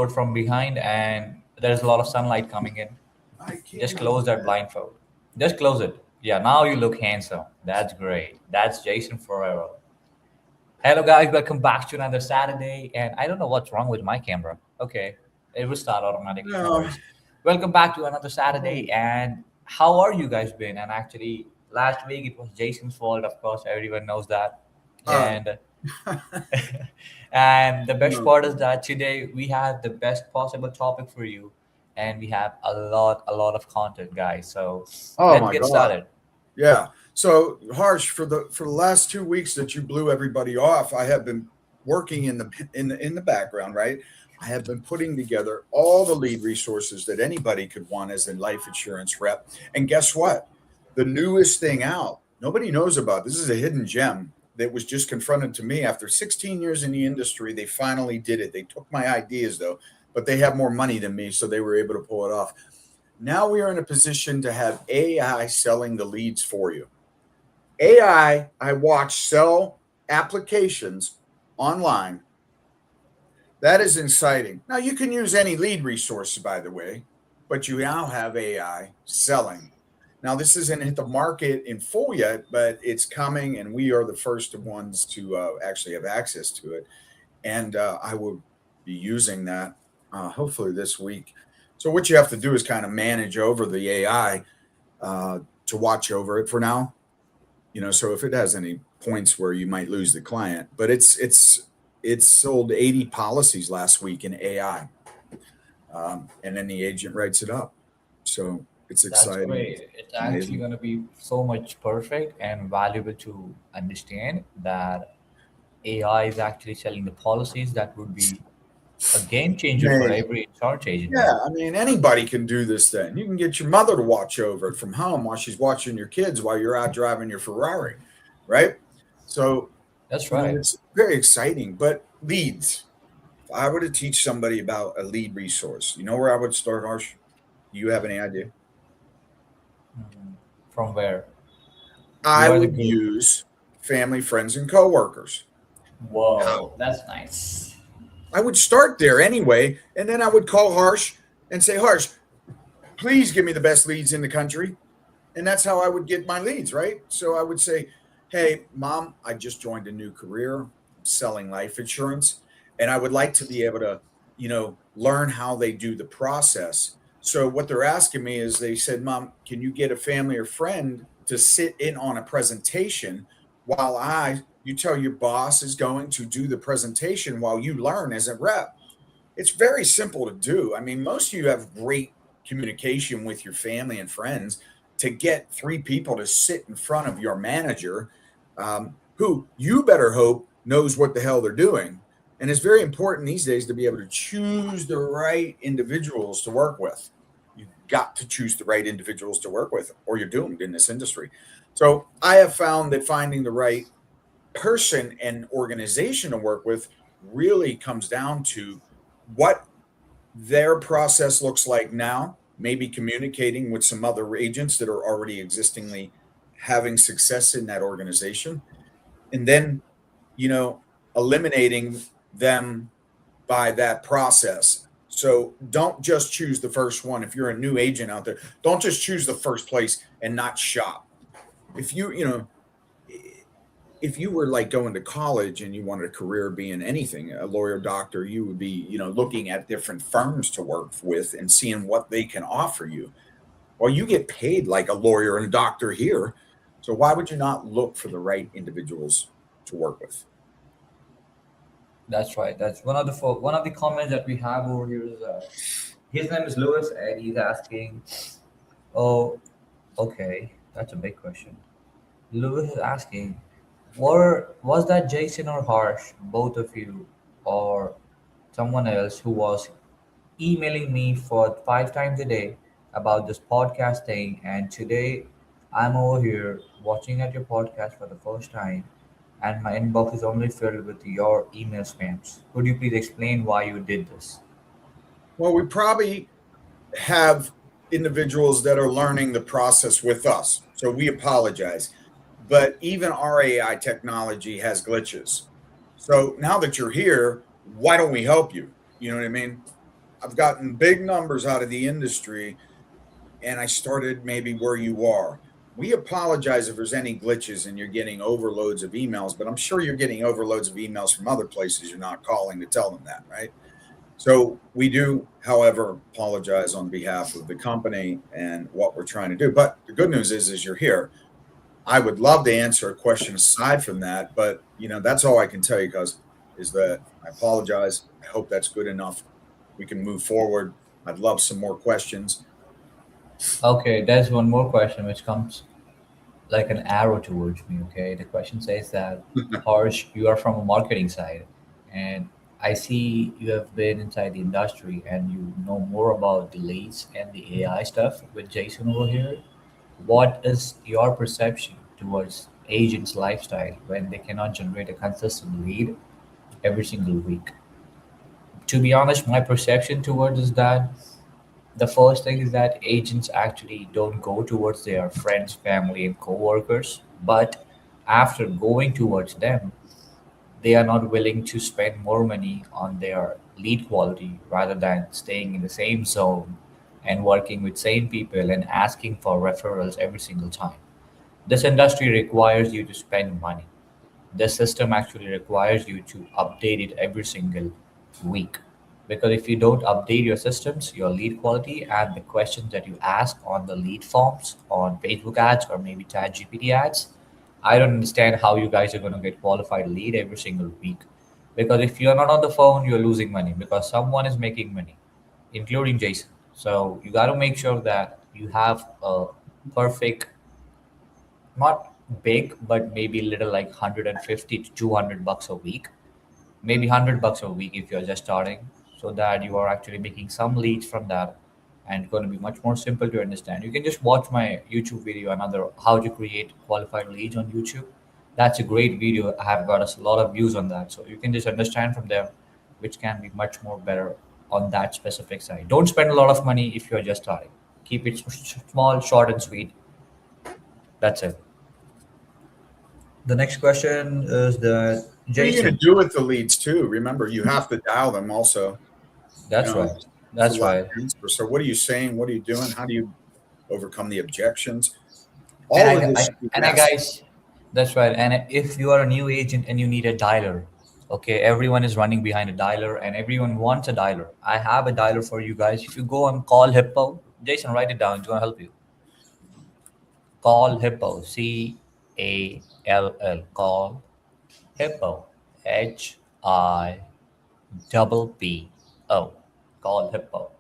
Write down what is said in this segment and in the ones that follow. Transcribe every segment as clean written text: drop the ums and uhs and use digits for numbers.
from behind and there's a lot of sunlight coming in. I can't Just help close that that. blindfold. Just close it. Yeah, now you look handsome. That's great. That's Jason Ferraro. Hello, guys. Welcome back to another Saturday. And I don't know what's wrong with my camera. Okay, it will start automatically. No No. worries. Welcome back to another Saturday. And how are you guys been? And actually, last week it was Jason's fault. Of course, everyone knows that. Uh, And and the best no. part is that today we have the best possible topic for you, and we have a lot of content, guys. So Oh let's my get God. started. Yeah. So Harsh, for the last 2 weeks that you blew everybody off, I have been working in the background, right? I have been putting together all the lead resources that anybody could want as a life insurance rep. And guess what? The newest thing out, nobody knows about. This is a hidden gem that was just confronted to me after 16 years in the industry. They finally did it. They took my ideas though, but they have more money than me, so they were able to pull it off. Now we are in a position to have AI selling the leads for you. I watch sell applications online. That is exciting. Now you can use any lead resource, by the way, but you now have AI selling. Now this isn't hit the market in full yet, but it's coming, and we are the first ones to actually have access to it. And I will be using that hopefully this week. So what you have to do is kind of manage over the AI to watch over it for now. So if it has any points where you might lose the client, but it's sold 80 policies last week in AI, and then the agent writes it up. So it's That's exciting. great. It's It's actually amazing. going to be so much perfect and valuable to understand that AI is actually selling the policies that would be a game changer for Man, every insurance agent, yeah, man. I mean anybody can do this thing. You can get your mother to watch over it from home while she's watching your kids while you're out driving your Ferrari, right? So That's right. it's very exciting. But leads, if I were to teach somebody about a lead resource, you know where I would start, Harsh? Do you have any idea? Mhm. From where? You I are the would guru. use family, friends, and coworkers. How? Whoa, that's nice. I would start there anyway, and then I would call Harsh and say, Harsh, please give me the best leads in the country. And that's how I would get my leads, right? So I would say, hey, mom, I just joined a new career. I'm selling life insurance, and I would like to be able to, learn how they do the process. So what they're asking me is they said, Mom, can you get a family or friend to sit in on a presentation while you tell your boss is going to do the presentation while you learn as a rep? It's very simple to do. I mean, most of you have great communication with your family and friends. To get three people to sit in front of your manager, who you better hope knows what the hell they're doing. And it's very important these days to be able to choose the right individuals to work with. You've got to choose the right individuals to work with, or you're doomed in this industry. So I have found that finding the right person and organization to work with really comes down to what their process looks like now, maybe communicating with some other agents that are already existingly having success in that organization, and then, you know, eliminating them by that process. So don't just choose the first one. If you're a new agent out there, don't just choose the first place and not shop. If if you were like going to college and you wanted a career being anything, a lawyer, doctor, you would be, looking at different firms to work with and seeing what they can offer you. Well, you get paid like a lawyer and a doctor here. So why would you not look for the right individuals to work with? That's right. That's one of the comments that we have over here is his name is Lewis, and he's asking, "Oh, okay, that's a big question." Lewis is asking, was that Jason or Harsh, both of you, or someone else who was emailing me for 5 times a day about this podcast thing, and today I'm over here watching at your podcast for the first time, and my inbox is only filled with your email spams. Could you please explain why you did this? Well, we probably have individuals that are learning the process with us. So we apologize. But even our AI technology has glitches. So now that you're here, why don't we help you? You know what I mean? I've gotten big numbers out of the industry, and I started maybe where you are. We apologize if there's any glitches and you're getting overloads of emails, but I'm sure you're getting overloads of emails from other places you're not calling to tell them that, right? So we do, however, apologize on behalf of the company and what we're trying to do. But the good news is you're here. I would love to answer a question aside from that, but that's all I can tell you, guys, is that I apologize. I hope that's good enough. We can move forward. I'd love some more questions. Okay, there's one more question which comes like an arrow towards me. Okay, the question says that, Harsh, you are from a marketing side, and I see you have been inside the industry and you know more about the leads and the AI stuff with Jason over here. What is your perception towards agents' lifestyle when they cannot generate a consistent lead every single week? To be honest, my perception towards is that the first thing is that agents actually don't go towards their friends, family, and coworkers, but after going towards them, they are not willing to spend more money on their lead quality rather than staying in the same zone and working with same people and asking for referrals every single time. This industry requires you to spend money. The system actually requires you to update it every single week. Because if you don't update your systems, your lead quality, and the questions that you ask on the lead forms on Facebook ads or maybe ChatGPT ads, I don't understand how you guys are going to get qualified lead every single week. Because if you're not on the phone, you're losing money because someone is making money, including Jason. So you got to make sure that you have a perfect, not big, but maybe little like 150 to 200 bucks a week, maybe 100 bucks a week if you're just starting, so that you are actually making some leads from that, and it's going to be much more simple to understand. You can just watch my YouTube video, another how to create qualified leads on YouTube. That's a great video. I have got a lot of views on that, so you can just understand from there, which can be much more better on that specific side. Don't spend a lot of money if you're just starting. Keep it small, short, and sweet. That's it. The next question is that What are you going Jason. to do with the leads too? Remember, you have to dial them also. That's right. It's a That's lot right. to answer. So, what are you saying? What are you doing? How do you overcome the objections? And All of this. Yes. guys, that's right. And if you are a new agent and you need a dialer, okay, everyone is running behind a dialer and everyone wants a dialer. I have a dialer for you guys. If you go on Call Hippo, Jason, write it down. It's gonna help you. Call Hippo, Call, Call Hippo, HIPPO. Call Hippo.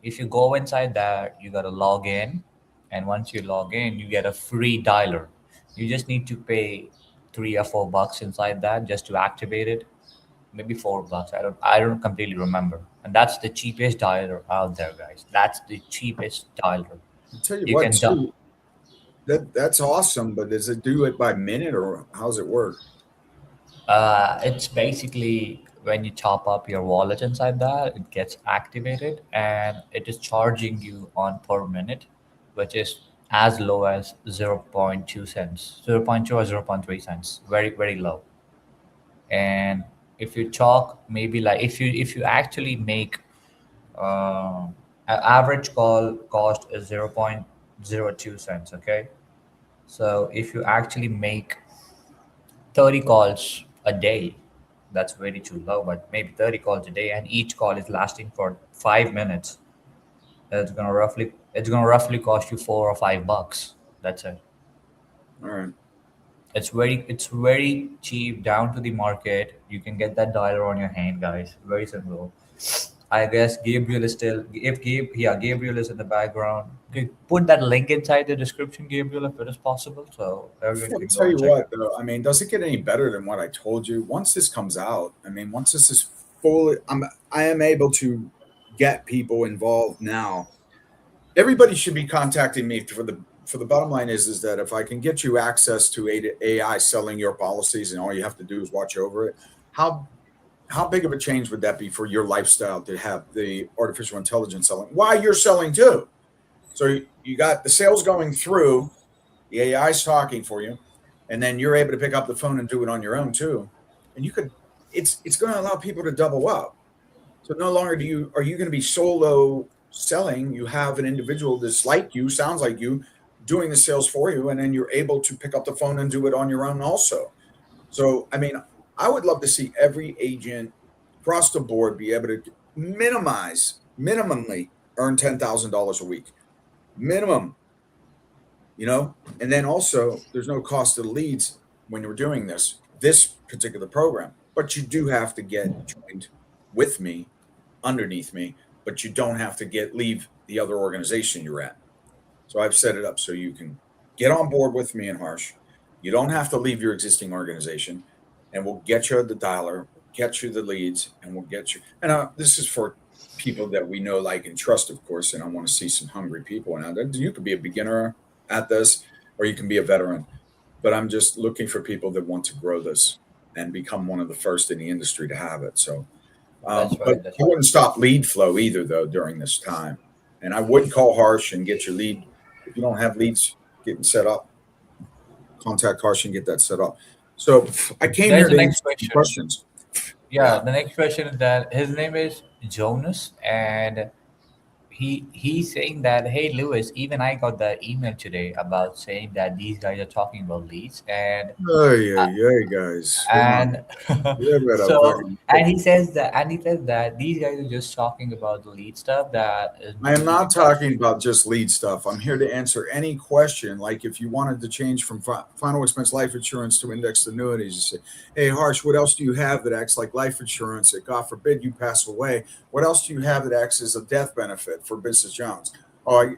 If you go inside there, you gotta log in, and once you log in, you get a free dialer. You just need to pay 3 or 4 bucks inside that just to activate it. Maybe 4 bucks. I don't completely remember. And that's the cheapest dialer out there, guys. That's the cheapest dialer. I'll tell you You what, can do. too. That's awesome, but does it do it by minute or how's it work? It's basically when you top up your wallet inside that, it gets activated and it is charging you on per minute, which is as low as zero point 0.2 cents, zero point 0.2 or zero point 0.3 cents, very, very low. And if you talk, maybe like if you actually make average call cost is 0.02 cents, okay? So if you actually make 30 calls a day, that's very too low, but maybe 30 calls a day and each call is lasting for 5 minutes, it's gonna roughly cost you 4 or 5 bucks. That's it. All right. It's very cheap, down to the market. You can get that dialer on your hand, guys. Very simple. I guess Gabriel is still, if Gabriel is in the background. Put that link inside the description, Gabriel, if it is possible, so everyone I'll can go tell and you check it. what, though. I mean, does it get any better than what I told you? Once this comes out, I mean, once this is fully, I am able to get people involved now. Everybody should be contacting me for the bottom line is that if I can get you access to AI selling your policies and all you have to do is watch over it, how how big of a change would that be for your lifestyle to have the artificial intelligence selling while you're selling too? So you got the sales going through, the AI is talking for you, and then you're able to pick up the phone and do it on your own too. And you could, it's going to allow people to double up. So no longer are you going to be solo selling. You have an individual that's like you, sounds like you, doing the sales for you, and then you're able to pick up the phone and do it on your own also. So I mean, I would love to see every agent across the board be able to minimally earn $10,000 a week, minimum. And then also there's no cost to the leads when you're doing this particular program, but you do have to get joined with me, underneath me, but you don't have to leave the other organization you're at. So I've set it up so you can get on board with me and Harsh. You don't have to leave your existing organization, and we'll get you the dialer, get you the leads, and we'll get you. And this is for people that we know, like, and trust, of course. And I want to see some hungry people. And you could be a beginner at this, or you can be a veteran. But I'm just looking for people that want to grow this and become one of the first in the industry to have it. So, That's but right. That's I right. wouldn't stop lead flow either, though, during this time. And I would call Harsh and get your lead. If you don't have leads getting set up, contact Harsh and get that set up. So I came There's here the to next answer some question. questions. Yeah, Yeah. the next question is that his name is Jonas, and he's saying that, hey Lewis, even I got the email today about saying that these guys are talking about leads, Oh, yeah, uh, yeah, guys. Come on. and You better so fucking. and he says that these guys are just talking about the lead stuff that is I am moving not talking industry. about just lead stuff. I'm here to answer any question. Like if you wanted to change from final expense life insurance to indexed annuities, you say, "Hey, Harsh, what else do you have that acts like life insurance? That God forbid you pass away. What else do you have that acts as a death benefit for Mrs. Jones? Oh,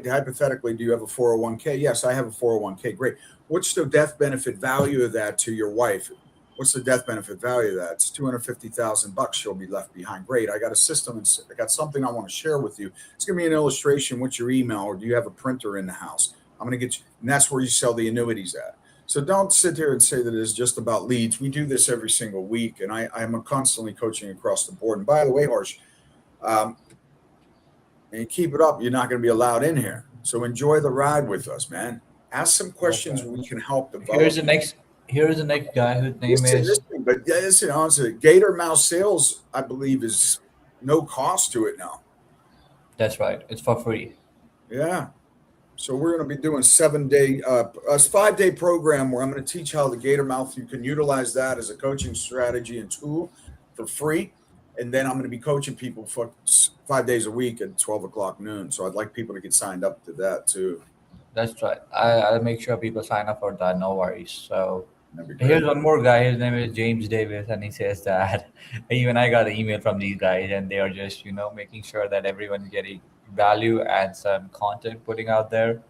hypothetically, do you have a 401k? Yes, I have a 401k. Great. What's the death benefit value of that to your wife? What's the death benefit value of that? It's $250,000. She'll be left behind. Great. I got a system and I got something I want to share with you. It's going to be an illustration. What's your email, or do you have a printer in the house? I'm going to get you, and that's where you sell the annuities at. So don't sit here and say that it's just about leads. We do this every single week, and I am constantly coaching across the board. And by the way, Harsh, um, and you keep it up, you're not going to be allowed in here. So enjoy the ride with us, man. Ask some questions Okay. we can help Here's develop the you. next. Here's the next guy whose name Listen, is. listen, but yeah, listen, honestly, Gator Mouse sales, I believe, is no cost to it now. That's right. It's for free. Yeah. So we're going to be doing 7-day, a 5-day program where I'm going to teach how the Gator Mouth, you can utilize that as a coaching strategy and tool for free. And then I'm going to be coaching people for 5 days a week at 12 o'clock noon. So I'd like people to get signed up to that too. That's right. I'll make sure people sign up for that. No worries. So That'd be here's great. one more guy. His name is James Davis, and he says that even I got an email from these guys, and they are just making sure that everyone's getting value and some content putting out there,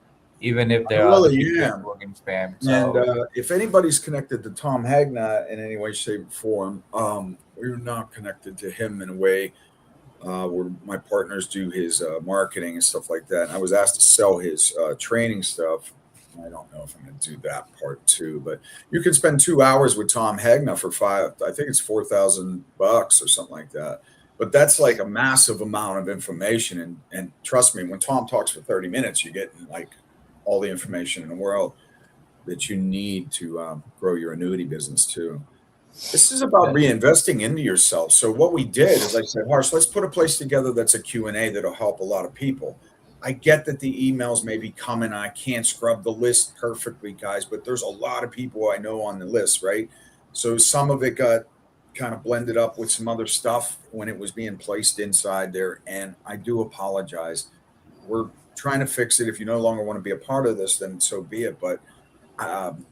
even if I there are the really people am. working spam. And So if anybody's connected to Tom Hagna in any way, shape, or form, we're not connected to him in a way where my partners do his marketing and stuff like that. And I was asked to sell his training stuff. I don't know if I'm going to do that part too, but you can spend 2 hours with Tom Hagna for I think it's $4,000 or something like that. But that's like a massive amount of information. And trust me, when Tom talks for 30 minutes, you're getting like all the information in the world that you need to grow your annuity business too. This is about that, reinvesting into yourself. So what we did is I said, Harsh, let's put a place together that's a Q&A that'll help a lot of people. I get that the emails may be coming. I can't scrub the list perfectly, guys, but there's a lot of people I know on the list, right? So some of it got kind of blended up with some other stuff when it was being placed inside there. And I do apologize. We're trying to fix it. If you no longer want to be a part of this, then so be it. But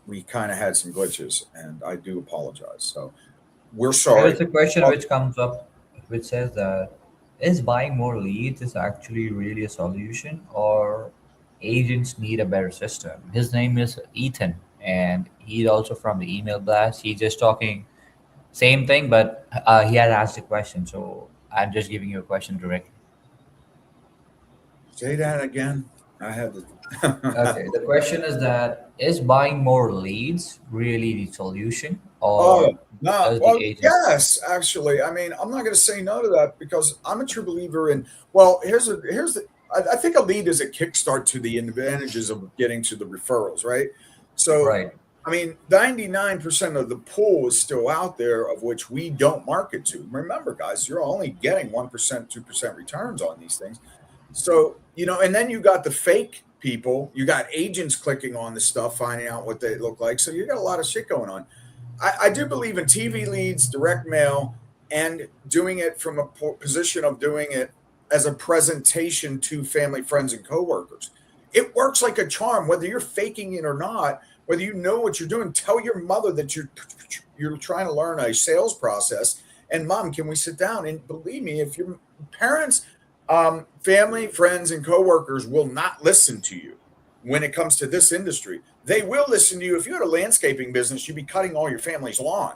we kind of had some glitches, and I do apologize. So we're here's sorry. a question which comes up, which says that is buying more leads is actually really a solution, or agents need a better system? His name is Ethan, and he's also from the email blast. He's just talking same thing, but he had asked a question, so I'm just giving you a question directly. Say that again. I had to. Okay, the question is that is buying more leads really the solution, Oh, or no. does the Well, agent? yes, actually. I mean, I'm not going to say no to that because I'm a true believer in. Well, here's the. I think a lead is a kickstart to the advantages of getting to the referrals, right? So Right. I mean, 99% of the pool is still out there of which we don't market to. Remember, guys, you're only getting 1%, 2% returns on these things. So, and then you got the fake people, you got agents clicking on the stuff, finding out what they look like. So you got a lot of shit going on. I do believe in TV leads, direct mail, and doing it from a position of doing it as a presentation to family, friends, and coworkers. It works like a charm, whether you're faking it or not. Whether you know what you're doing, tell your mother that you're trying to learn a sales process. And mom, can we sit down? And believe me, if your parents, family, friends, and coworkers will not listen to you when it comes to this industry, they will listen to you. If you had a landscaping business, you'd be cutting all your family's lawn.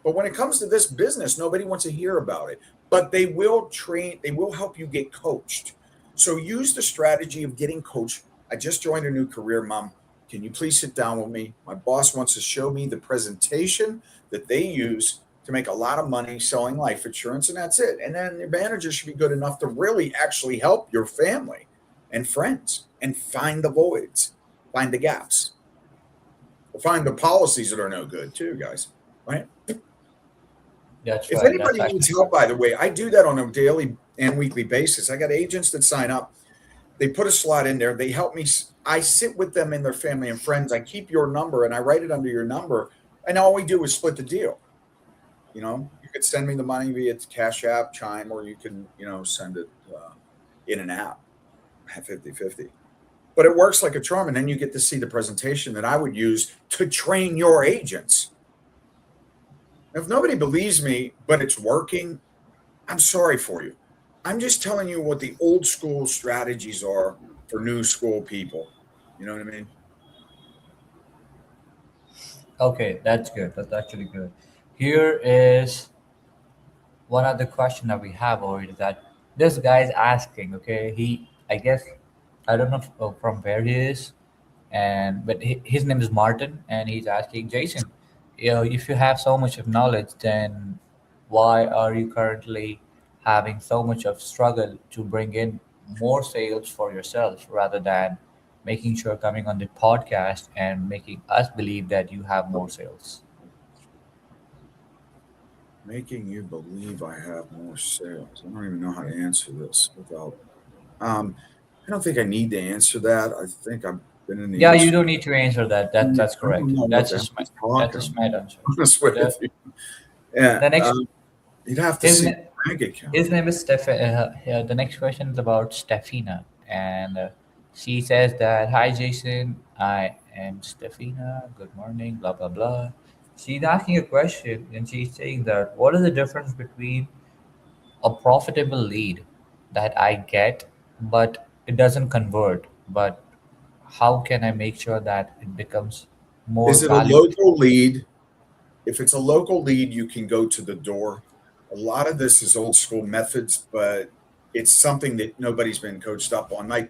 But when it comes to this business, nobody wants to hear about it. But they will train, they will help you get coached. So use the strategy of getting coached. I just joined a new career, mom. Can you please sit down with me? My boss wants to show me the presentation that they use to make a lot of money selling life insurance, and that's it. And then your manager should be good enough to really actually help your family and friends and find the voids, find the gaps, or find the policies that are no good too, guys. Right? That's If right. That's anybody actually needs help, by the way, I do that on a daily and weekly basis. I got agents that sign up. They put a slot in there. They help me. I sit with them and their family and friends. I keep your number and I write it under your number. And all we do is split the deal. You could send me the money via Cash App, Chime, or you can, send it in an app, 50-50. But it works like a charm. And then you get to see the presentation that I would use to train your agents. If nobody believes me, but it's working, I'm sorry for you. I'm just telling you what the old school strategies are for new school people. You know what I mean? okay. That's good. That's actually good. Here is one other question that we have over here that this guy is asking. Okay, I guess I don't know from where he is, and but his name is Martin, and he's asking Jason, if you have so much of knowledge, then why are you currently having so much of struggle to bring in more sales for yourself rather than making sure coming on the podcast and making us believe that you have more sales? Making you believe I have more sales. I don't even know how to answer this without. Um, I don't think I need to answer that. I think I've been in the Yeah, you industry. don't need to answer that. I That's don't correct. know what the hell he's That's a talking. smart answer. Honest with The you. Yeah, the next you'd have to his see na- the bank account. his name is the next question is about Stefina, and she says that, "Hi Jason, I am Stefina. Good morning. Blah blah blah." She's asking a question, and she's saying that what is the difference between a profitable lead that I get, but it doesn't convert, but how can I make sure that it becomes more Is it a valuable local for me? lead? If it's a local lead, you can go to the door. A lot of this is old school methods, but it's something that nobody's been coached up on. Like,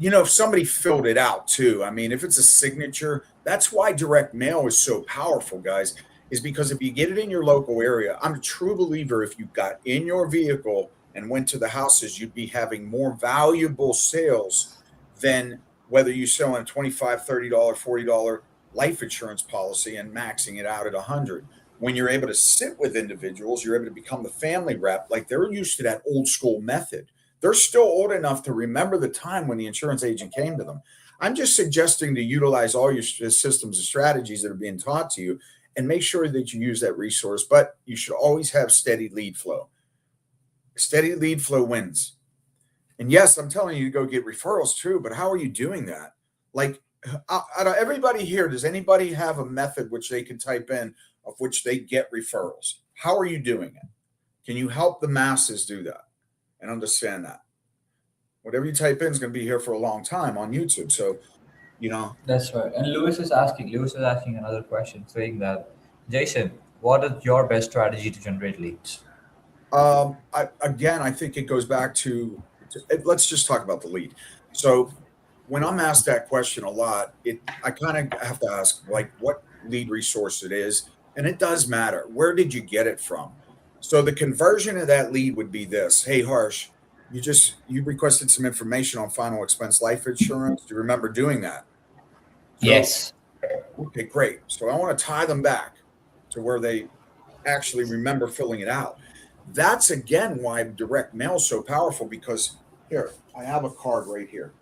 if somebody filled it out too. I mean, if it's a signature, that's why direct mail is so powerful, guys, is because if you get it in your local area, I'm a true believer if you got in your vehicle and went to the houses, you'd be having more valuable sales than whether you're selling a $25, $30, $40 life insurance policy and maxing it out at 100. When you're able to sit with individuals, you're able to become the family rep. Like they're used to that old school method. They're still old enough to remember the time when the insurance agent came to them. I'm just suggesting to utilize all your systems and strategies that are being taught to you and make sure that you use that resource. But you should always have steady lead flow. Steady lead flow wins. And yes, I'm telling you to go get referrals too, but how are you doing that? Like, out of everybody here, does anybody have a method which they can type in of which they get referrals? How are you doing it? Can you help the masses do that and understand that? Whatever you type in is going to be here for a long time on YouTube. So, you know, That's right. And Lewis is asking another question, saying that, Jason, what is your best strategy to generate leads? I think it goes back let's just talk about the lead. So when I'm asked that question a lot, I kind of have to ask like what lead resource it is, and it does matter. Where did you get it from? So the conversion of that lead would be this: Hey, Harsh, you requested some information on final expense life insurance. Do you remember doing that? So Yes. Okay, great. So I want to tie them back to where they actually remember filling it out. That's again why direct mail is so powerful because here, I have a card right here.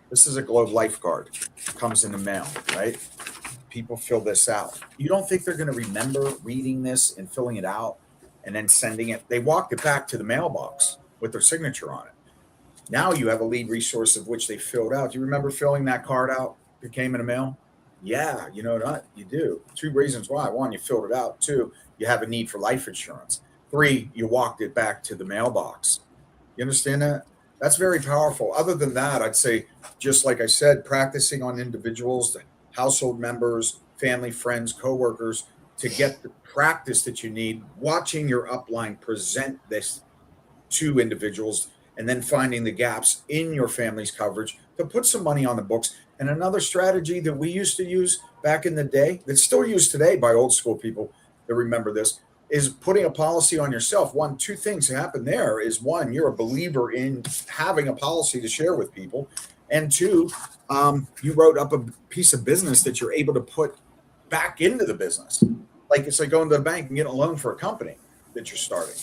This is a Globe Life card. Comes in the mail, right? People fill this out. You don't think they're going to remember reading this and filling it out and then sending it? They walked it back to the mailbox with their signature on it. Now you have a lead resource of which they filled out. Do you remember filling that card out that came in the mail? Yeah, you know what? You do. Two reasons why. One, you filled it out. Two, you have a need for life insurance. Three, you walked it back to the mailbox. You understand that? That's very powerful. Other than that, I'd say, just like I said, practicing on individuals, the household members, family, friends, coworkers, to get the practice that you need, watching your upline present this to individuals and then finding the gaps in your family's coverage to put some money on the books. And another strategy that we used to use back in the day, that's still used today by old school people that remember this, is putting a policy on yourself. One, two things happen there is one, you're a believer in having a policy to share with people. And two, you wrote up a piece of business that you're able to put back into the business. Like it's like going to the bank and getting a loan for a company that you're starting.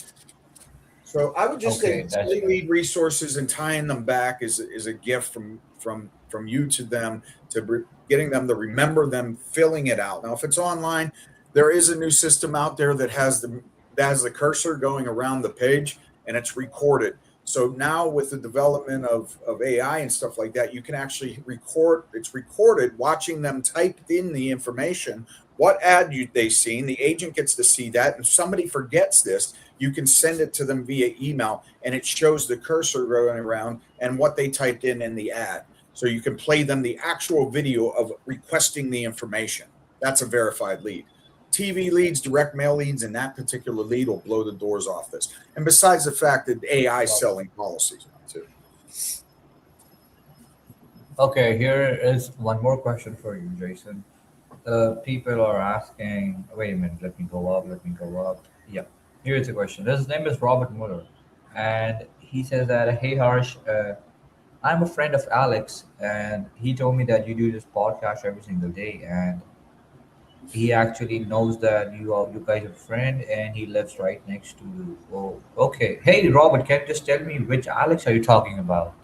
So I would just Okay, say that's setting great. lead resources and tying them back is a gift from you to them to getting them to remember them filling it out. Now, if it's online, there is a new system out there that has the cursor going around the page and it's recorded. So now with the development of AI and stuff like that, you can actually record. It's recorded, watching them type in the information, what ad they seen. The agent gets to see that, and if somebody forgets this, you can send it to them via email and it shows the cursor going around and what they typed in the ad. So you can play them the actual video of requesting the information. That's a verified lead. TV leads, direct mail leads, and that particular lead will blow the doors off this. And besides the fact that AI is Wow. selling policies now too. Okay, here is one more question for you, Jason. People are asking. Wait a minute. Let me go up. Let me go up. Yeah. Here's a question. His name is Robert Muller, and he says that, "Hey Harsh, I'm a friend of Alex, and he told me that you do this podcast every single day, and he actually knows that you guys are friend, and he lives right next to you. Oh, okay. Hey Robert, can you just tell me which Alex are you talking about?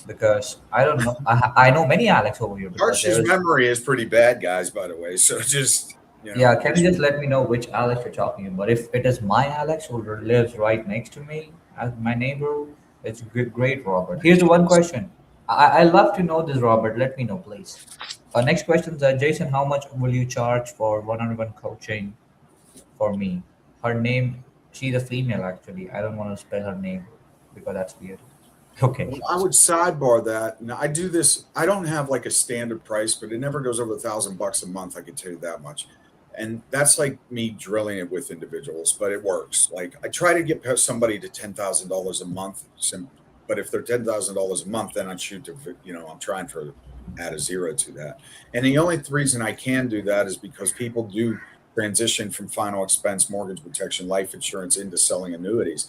Because I don't know. I know many Alex over here because Harsh's there's. memory is pretty bad, guys, by the way. So just, Yeah, can you just just let me know which Alex you're talking about? If it is my Alex who lives right next to me as my neighbor, it's good, great, Robert. Here's the one question. I love to know this, Robert. Let me know, please. Next question is, Jason, how much will you charge for one-on-one coaching for me? Her name, she's a female, actually. I don't want to spell her name because that's weird. Okay. well, I would sidebar that. Now I do this. I don't have like a standard price, but it never goes over $1,000 a month. I can tell you that much. And that's like me drilling it with individuals, but it works. Like I try to get somebody to $10,000 a month. But if they're $10,000 a month, then I shoot to, I'm trying for add a zero to that. And the only reason I can do that is because people do transition from final expense, mortgage protection, life insurance into selling annuities.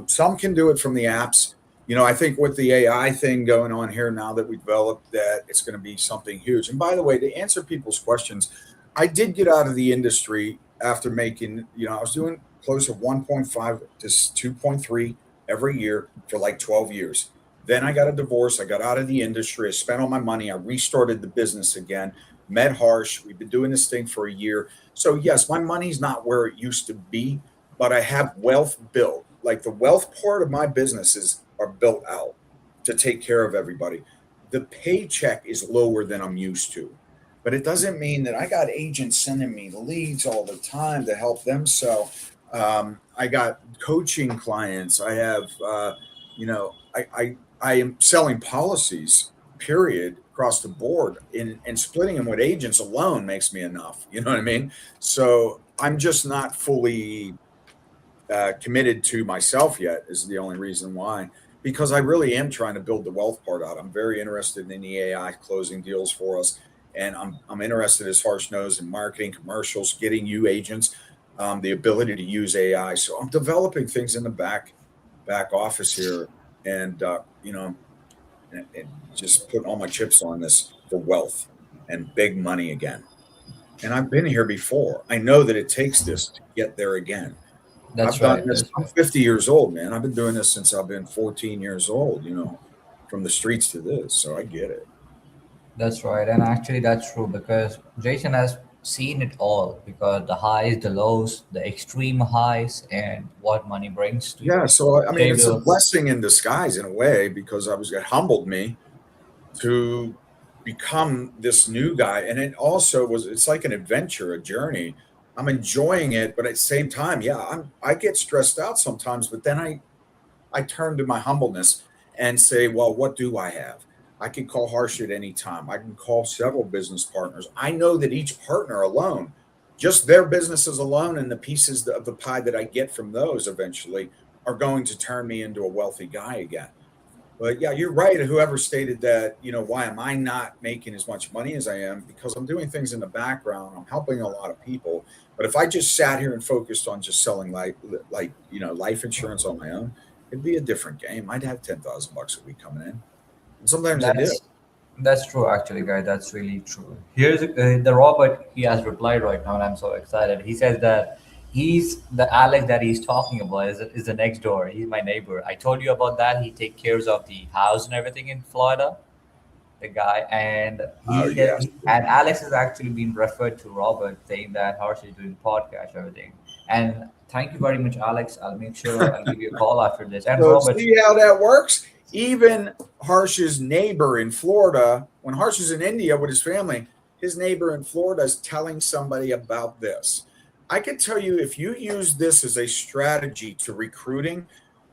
Some can do it from the apps. I think with the AI thing going on here now that we developed, that it's going to be something huge. And by the way, to answer people's questions, I did get out of the industry after making, I was doing close to 1.5 to 2.3 every year for like 12 years. Then I got a divorce. I got out of the industry. I spent all my money. I restarted the business again. Met Harsh. We've been doing this thing for a year. So, yes, my money's not where it used to be, but I have wealth built. Like the wealth part of my businesses are built out to take care of everybody. The paycheck is lower than I'm used to, but it doesn't mean that I got agents sending me leads all the time to help them sell. I got coaching clients. I have, I am selling policies, period, across the board, and splitting them with agents alone makes me enough. You know what I mean? So I'm just not fully committed to myself yet is the only reason why, because I really am trying to build the wealth part out. I'm very interested in the AI closing deals for us, and I'm interested, as Harsh knows, in marketing commercials, getting you agents the ability to use AI. So I'm developing things in the back office here, and and just putting all my chips on this for wealth. and big money again. And I've been here before. I know that it takes this to get there again. I've That's done right. this. That's I'm right. 50 years old, man. I've been doing this since I've been 14 years old, from the streets to this. So I get it. That's right. And actually, that's true because Jason has seen it all because the highs, the lows, the extreme highs, and what money brings to Yeah. your So, I mean, it's a table. blessing in disguise in a way because it humbled me to become this new guy. And it's like an adventure, a journey. I'm enjoying it, but at the same time, yeah, I get stressed out sometimes, but then I turn to my humbleness and say, well, what do I have? I can call Harsh at any time. I can call several business partners. I know that each partner alone, just their businesses alone and the pieces of the pie that I get from those eventually are going to turn me into a wealthy guy again. But yeah, you're right. Whoever stated that, why am I not making as much money as I am? Because I'm doing things in the background. I'm helping a lot of people. But if I just sat here and focused on just selling life insurance on my own, it'd be a different game. I'd have $10,000 a week coming in, and sometimes I do. That's that's true, actually, guys. That's really true. Here's the Robert. He has replied right now, and I'm so excited. He says that he's the Alex that he's talking about is the next door. He's my neighbor. I told you about that. He takes cares of the house and everything in Florida. The guy, and Oh yes, and Alex has actually been referred to Robert, saying that Harsh is doing podcast everything. And thank you very much, Alex. I'll make sure I'll give you a call after this. And so Robert, see how that works? Even Harsh's neighbor in Florida, when Harsh is in India with his family, his neighbor in Florida is telling somebody about this. I can tell you if you use this as a strategy to recruiting,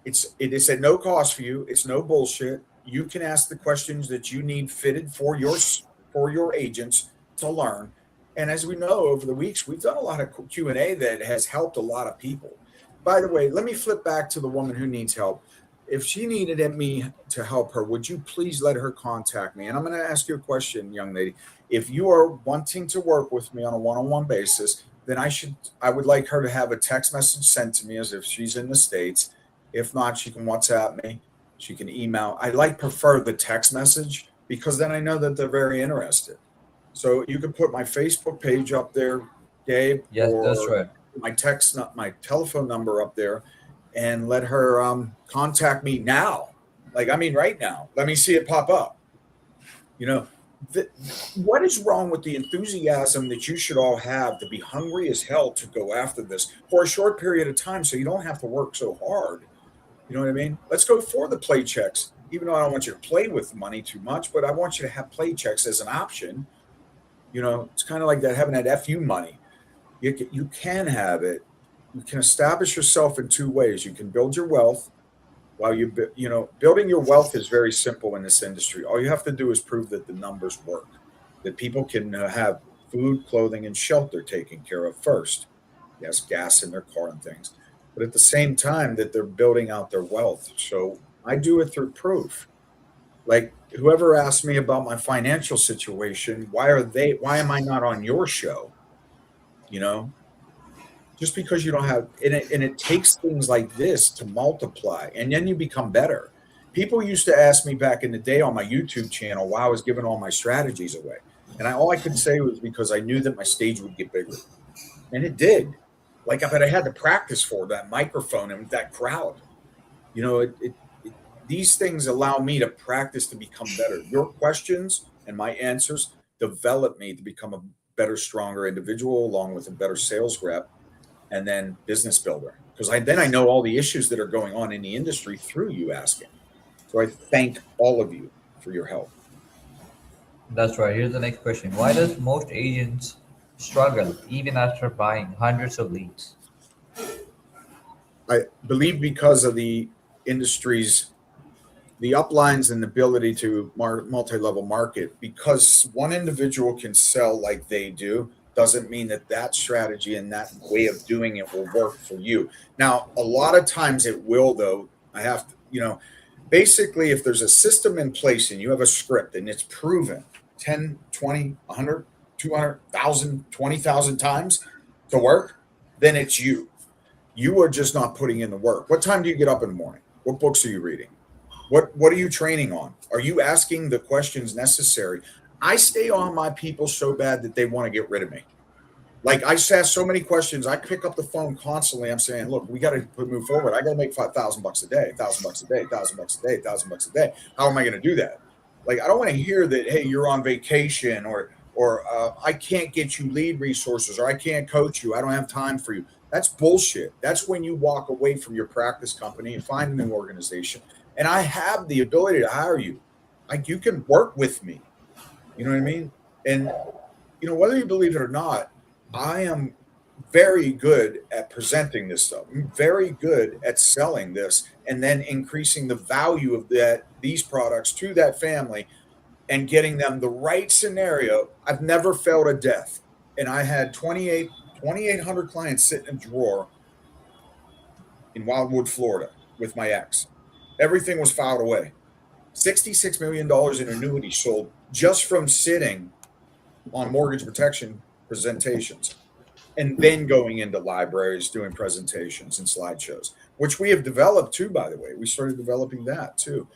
it is at no cost for you. It's no bullshit. You can ask the questions that you need fitted for your agents to learn. And as we know over the weeks, we've done a lot of Q&A that has helped a lot of people. By the way, let me flip back to the woman who needs help. If she needed me to help her, would you please let her contact me? And I'm going to ask you a question, young lady. If you are wanting to work with me on a one-on-one basis, then I would like her to have a text message sent to me as if she's in the States. If not, she can WhatsApp me. She can email. Prefer the text message because then I know that they're very interested. So you can put my Facebook page up there, Gabe, yes, that's or right. my telephone number up there, and let her contact me now. Like I mean, right now. Let me see it pop up. You know, th- what is wrong with the enthusiasm that you should all have to be hungry as hell to go after this for a short period of time, so you don't have to work so hard? You know what I mean? Let's go for the play checks. Even though I don't want you to play with money too much, but I want you to have play checks as an option. It's kind of like that having that FU money. You can have it. You can establish yourself in two ways. You can build your wealth while building your wealth is very simple in this industry. All you have to do is prove that the numbers work, that people can have food, clothing, and shelter taken care of first. Yes, gas in their car and things, but at the same time that they're building out their wealth. So I do it through proof. Like whoever asked me about my financial situation, why am I not on your show? You know, just because you don't have and it takes things like this to multiply and then you become better. People used to ask me back in the day on my YouTube channel why I was giving all my strategies away. And all I could say was because I knew that my stage would get bigger. And it did. But I had to practice for that microphone and that crowd. You know, these things allow me to practice to become better. Your questions and my answers develop me to become a better, stronger individual, along with a better sales rep and then business builder. Because then I know all the issues that are going on in the industry through you asking. So I thank all of you for your help. That's right. Here's the next question. Why does most agents struggle even after buying hundreds of leads? I believe because of the industry's the uplines and the ability to multi-level market, because one individual can sell like they do doesn't mean that strategy and that way of doing it will work for you. Now a lot of times it will, though. I have to, basically if there's a system in place and you have a script and it's proven 10, 20, 100, 200,000, 20,000 times to work, then it's you are just not putting in the work. What time do you get up in the morning? What books are you reading? What are you training on? Are you asking the questions necessary? I stay on my people so bad that they want to get rid of me. Like I just ask so many questions. I pick up the phone constantly. I'm saying, look, we got to move forward. I got to make $5,000 a day, $1,000 a day, $1,000 a day, $1,000 a day. How am I going to do that? Like I don't want to hear that. Hey, you're on vacation, or I can't get you lead resources, or I can't coach you. I don't have time for you. That's bullshit. That's when you walk away from your practice company and find a new organization. And I have the ability to hire you. Like you can work with me. You know what I mean? And whether you believe it or not, I am very good at presenting this stuff. I'm very good at selling this and then increasing the value of these products to that family and getting them the right scenario. I've never failed a death. And I had 2,800 clients sit in a drawer in Wildwood, Florida with my ex. Everything was filed away. $66 million in annuities sold just from sitting on mortgage protection presentations and then going into libraries doing presentations and slideshows, which we have developed too, by the way. We started developing that too.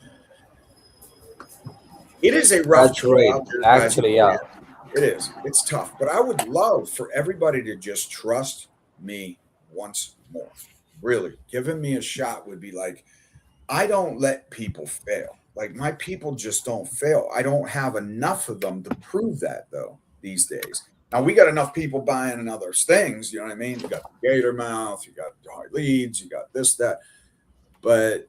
It is a rough That's trail great. out there, guys. Actually, yeah. It is. It's tough, but I would love for everybody to just trust me once more. Really, giving me a shot would be like, I don't let people fail. Like my people just don't fail. I don't have enough of them to prove that though these days. Now we got enough people buying and other things. You know what I mean? You got Gator Mouth, you got high leads, you got this, that. But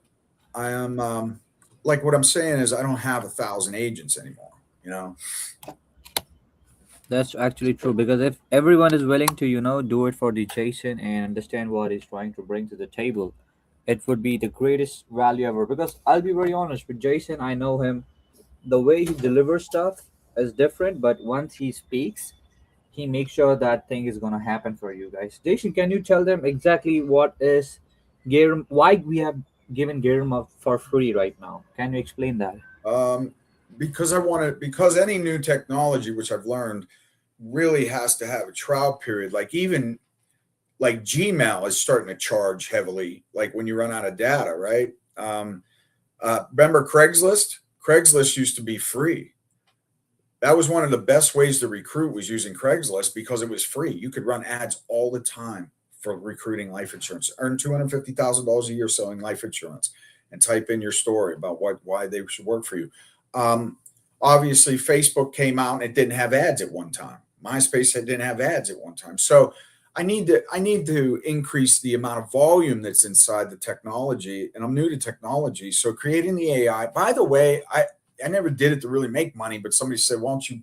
I am like what I'm saying is I don't have 1,000 agents anymore. You know, That's actually true because if everyone is willing to, do it for the Jason and understand what he's trying to bring to the table, it would be the greatest value ever. Because I'll be very honest with Jason, I know him. The way he delivers stuff is different, but once he speaks, he makes sure that thing is gonna happen for you guys. Jason, can you tell them exactly what is Garum? Why we have given Garum up for free right now? Can you explain that? um, because I want to. Because any new technology, which I've learned, really has to have a trial period. Like even like Gmail is starting to charge heavily, like when you run out of data, right? Remember Craigslist? Craigslist used to be free. That was one of the best ways to recruit was using Craigslist because it was free. You could run ads all the time for recruiting life insurance. Earn $250,000 a year selling life insurance, and type in your story about why they should work for you. Um, Obviously, Facebook came out and it didn't have ads at one time. MySpace didn't have ads at one time. So I need to increase the amount of volume that's inside the technology, and I'm new to technology. So creating the AI. By the way, I never did it to really make money, but somebody said, "Why don't you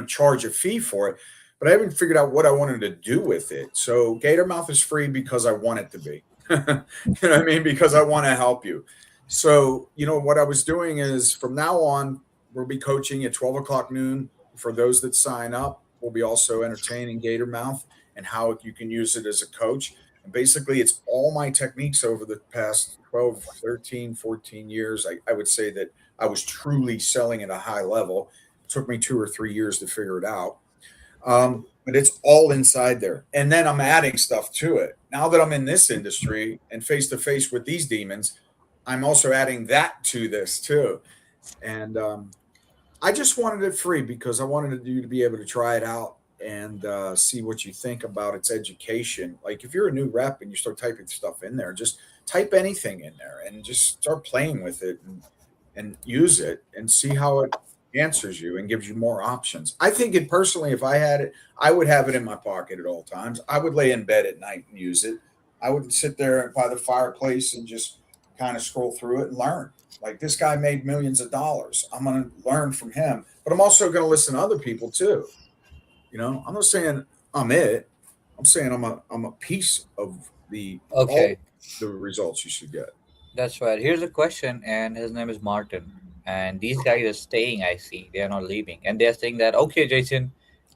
charge a fee for it?" But I haven't figured out what I wanted to do with it. So Gatormouth is free because I want it to be. You know what I mean? Because I want to help you. So what I was doing is from now on, we'll be coaching at 12 o'clock noon for those that sign up. We'll be also entertaining Gatormouth and how you can use it as a coach. And basically, it's all my techniques over the past 12, 13, 14 years. I would say that I was truly selling at a high level. It took me 2 or 3 years to figure it out. But it's all inside there. And then I'm adding stuff to it. Now that I'm in this industry and face to face with these demons, I'm also adding that to this too. And I just wanted it free because I wanted you to be able to try it out and see what you think about its education. Like if you're a new rep and you start typing stuff in there, just type anything in there and just start playing with it and use it and see how it answers you and gives you more options. I think it personally, if I had it, I would have it in my pocket at all times. I would lay in bed at night and use it. I would sit there by the fireplace and just kind of scroll through it and learn. Like this guy made millions of dollars. I'm going to learn from him, but I'm also going to listen to other people too. I'm not saying I'm it. I'm saying I'm a piece of all Okay, the results you should get. that's right. Here's a question, and his name is Martin. And these guys are staying, I see. They are not leaving. And they're saying that, okay, Jason,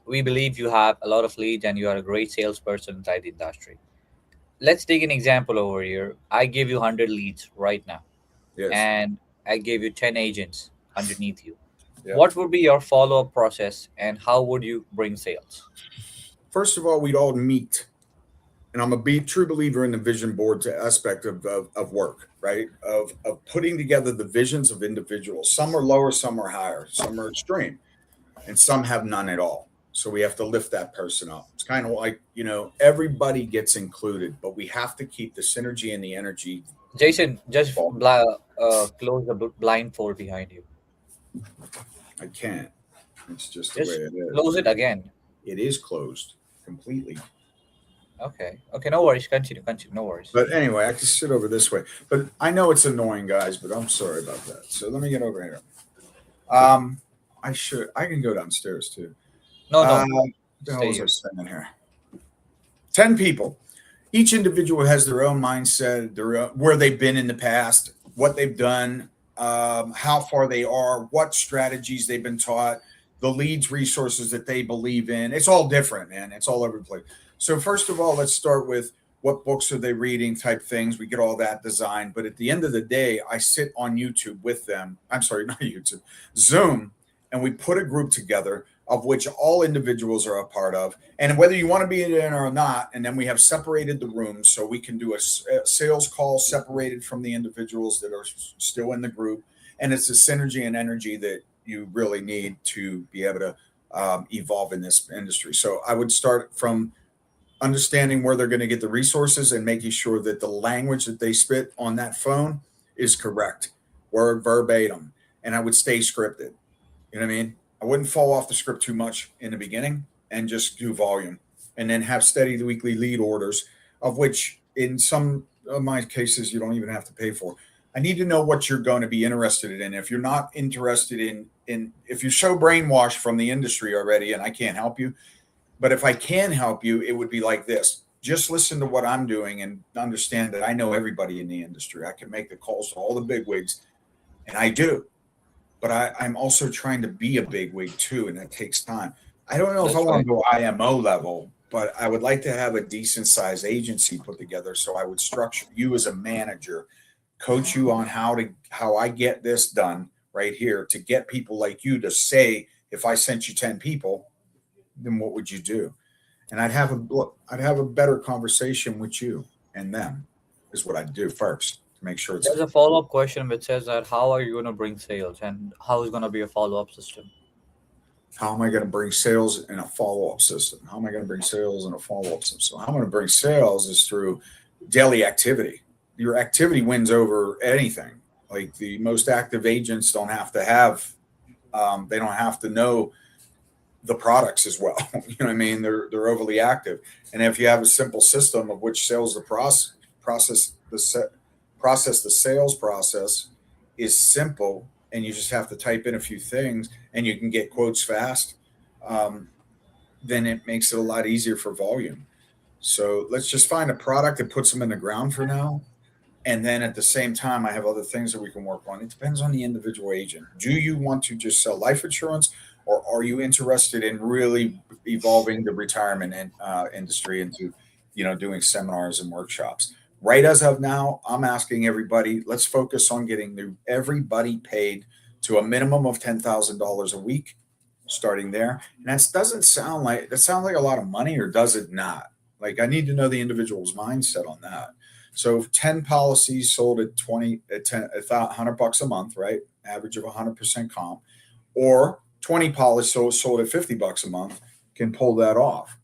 we believe you have a lot of leads and you are a great salesperson inside the industry. Let's take an example over here. I give you 100 leads right now, Yes. and I gave you 10 agents underneath you. Yeah. What would be your follow up process, and how would you bring sales? First of all, we'd all meet and I'm a true believer in the vision boards aspect of work, right? Of putting together the visions of individuals. Some are lower, some are higher, some are extreme, and some have none at all. So we have to lift that person up. It's kind of like, everybody gets included, but we have to keep the synergy and the energy Jason, just involved. close the blindfold behind you. I can't. It's just the way Just it is. close it again. It is closed completely. Okay. Okay. No worries. Continue. Continue. No worries. But anyway, I can sit over this way. But I know it's annoying, guys, but I'm sorry about that. So let me get over here. Um, I can go downstairs too. No, Uh, no. the hell Stay was I here. saying here? 10 people. Each individual has their own mindset, where they've been in the past, what they've done, how far they are, what strategies they've been taught, the leads, resources that they believe in. It's all different, man. It's all over the place. So, first of all, let's start with what books are they reading type things. We get all that designed. But at the end of the day, I sit on YouTube with them. I'm sorry, not YouTube, Zoom, and we put a group together of which all individuals are a part of, and whether you want to be in it or not. And then we have separated the rooms so we can do a sales call separated from the individuals that are still in the group. And it's the synergy and energy that you really need to be able to evolve in this industry. So I would start from understanding where they're going to get the resources and making sure that the language that they spit on that phone is correct, word verbatim. And I would stay scripted. You know what I mean? I wouldn't fall off the script too much in the beginning and just do volume, and then have steady weekly lead orders, of which in some of my cases you don't even have to pay for. I need to know what you're going to be interested in. If you're not interested in if you're so brainwashed from the industry already, and I can't help you, but if I can help you, it would be like this. Just listen to what I'm doing and understand that I know everybody in the industry. I can make the calls to all the bigwigs, and I do. But I'm also trying to be a bigwig too, and that takes time. I don't know if I That's want to right. go IMO level, but I would like to have a decent sized agency put together. So I would structure you as a manager, coach you on how I get this done right here to get people like you to say, if I sent you 10 people, then what would you do? And I'd have a better conversation with you and them is what I'd do first to make sure it's There's a follow up question which says that how are you going to bring sales and how is going to be a follow up system? how am I going to bring sales in a follow up system? How am I going to bring sales in a follow up system? So how I'm going to bring sales is through daily activity. Your activity wins over anything. Like the most active agents don't have to have, they don't have to know the products as well. You know what I mean? They're overly active. And if you have a simple system of which sales the process the process the sales process is simple, and you just have to type in a few things and you can get quotes fast, um, then it makes it a lot easier for volume. So let's just find a product that puts them in the ground for now. And then at the same time, I have other things that we can work on. It depends on the individual agent. Do you want to just sell life insurance, or are you interested in really evolving the retirement industry into, doing seminars and workshops? Right as of now, I'm asking everybody, let's focus on getting everybody paid to a minimum of $10,000 a week, starting there. And that sounds like a lot of money, or does it not? Like, I need to know the individual's mindset on that. So 10 policies sold at 20 at 10 at $100 a month, right? Average of 100% comp, or 20 policies sold at $50 a month can pull that off.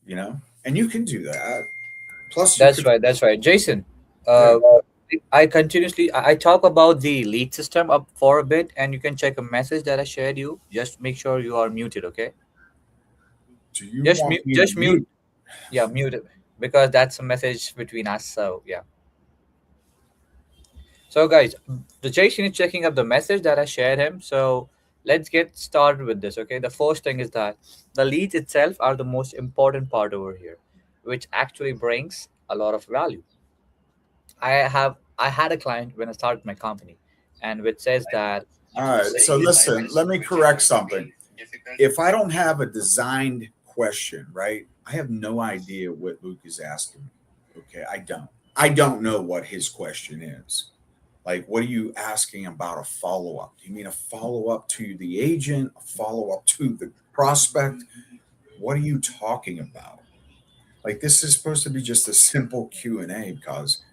And you can do that. Plus you That's could, right. That's right. Jason, yeah. uh, I talk about the lead system up for a bit, and you can check a message that I shared you. Just make sure you are muted, okay? Do you Just want mute. me to Just mute. mute? Yeah, mute it because that's a message between us. So yeah. So guys, the Jason is checking up the message that I shared him. So let's get started with this. Okay. The first thing is that the leads itself are the most important part over here, which actually brings a lot of value. I had a client when I started my company, and which says that All right. So listen, let me correct something. If I don't have a designed question, right, I have no idea what Luke is asking me. Okay, I don't. I don't know what his question is. Like, what are you asking about a follow up? Do you mean a follow up to the agent, a follow up to the prospect? What are you talking about? Like this is supposed to be just a simple Q&A, because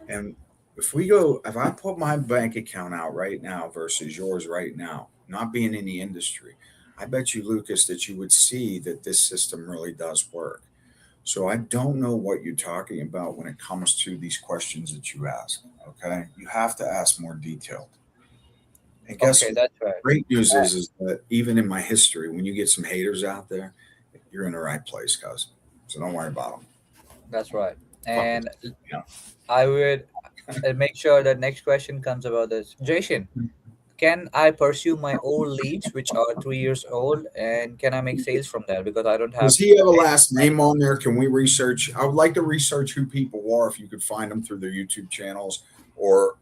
and if I put my bank account out right now versus yours right now, not being in the industry, I bet you, Lucas, that you would see that this system really does work. So I don't know what you're talking about when it comes to these questions that you ask. Okay, you have to ask more detailed. And guess Okay, what? that's right. Great news is that even in my history, when you get some haters out there, you're in the right place, guys. So don't worry about them. That's right. Fuck with And them. You I would make sure that next question comes about this. Jason, know? can I pursue my old leads, which are 3 years old, and can I make sales from that? Because I don't Does have he have a any. last name on there? Can we research? I would like to research who people are, if you could find them through their YouTube channels, or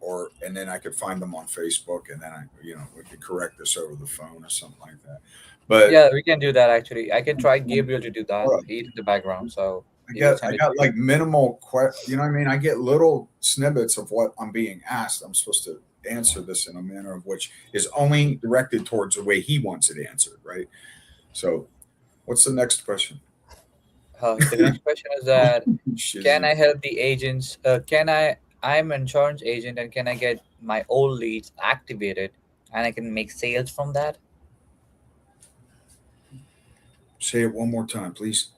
and then I could find them on Facebook, and then we could correct this over the phone or something like that. But Yeah, we can do that actually. I can try Gabriel to do that. uh, He's in the background, so I he will got send I it to got you. like minimal you know what I mean? I get little snippets of what I'm being asked. I'm supposed to answer this in a manner of which is only directed towards the way he wants it answered, right? So, what's the next question? The next question is that can Shizzy. I help the agents? I'm an insurance agent, and can I get my old leads activated, and I can make sales from that? Say it one more time, please.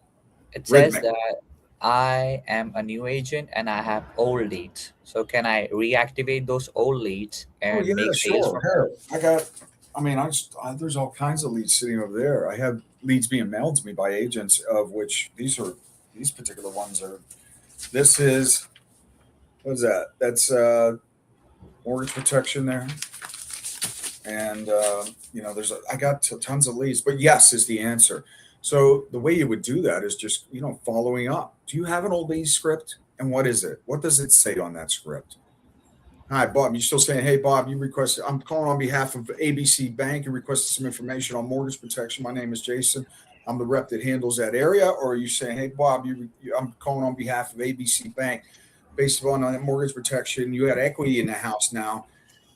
It says Rhythmic. that I am a new agent and I have old leads. So can I reactivate those old leads Oh and yeah, make sales sure. from that? Here, I got. I mean, there's all kinds of leads sitting over there. I have leads being mailed to me by agents, of which these particular ones are. This is what is that? That's mortgage protection there, and there's I got tons of leads, but yes is the answer. So the way you would do that is just following up. Do you have an old lead script, and what is it? What does it say on that script? Hi, Bob. You still saying, hey, Bob, you requested, I'm calling on behalf of ABC Bank. You requested some information on mortgage protection. My name is Jason. I'm the rep that handles that area. Or are you saying, hey, Bob, I'm calling on behalf of ABC Bank based upon that mortgage protection. You had equity in the house now.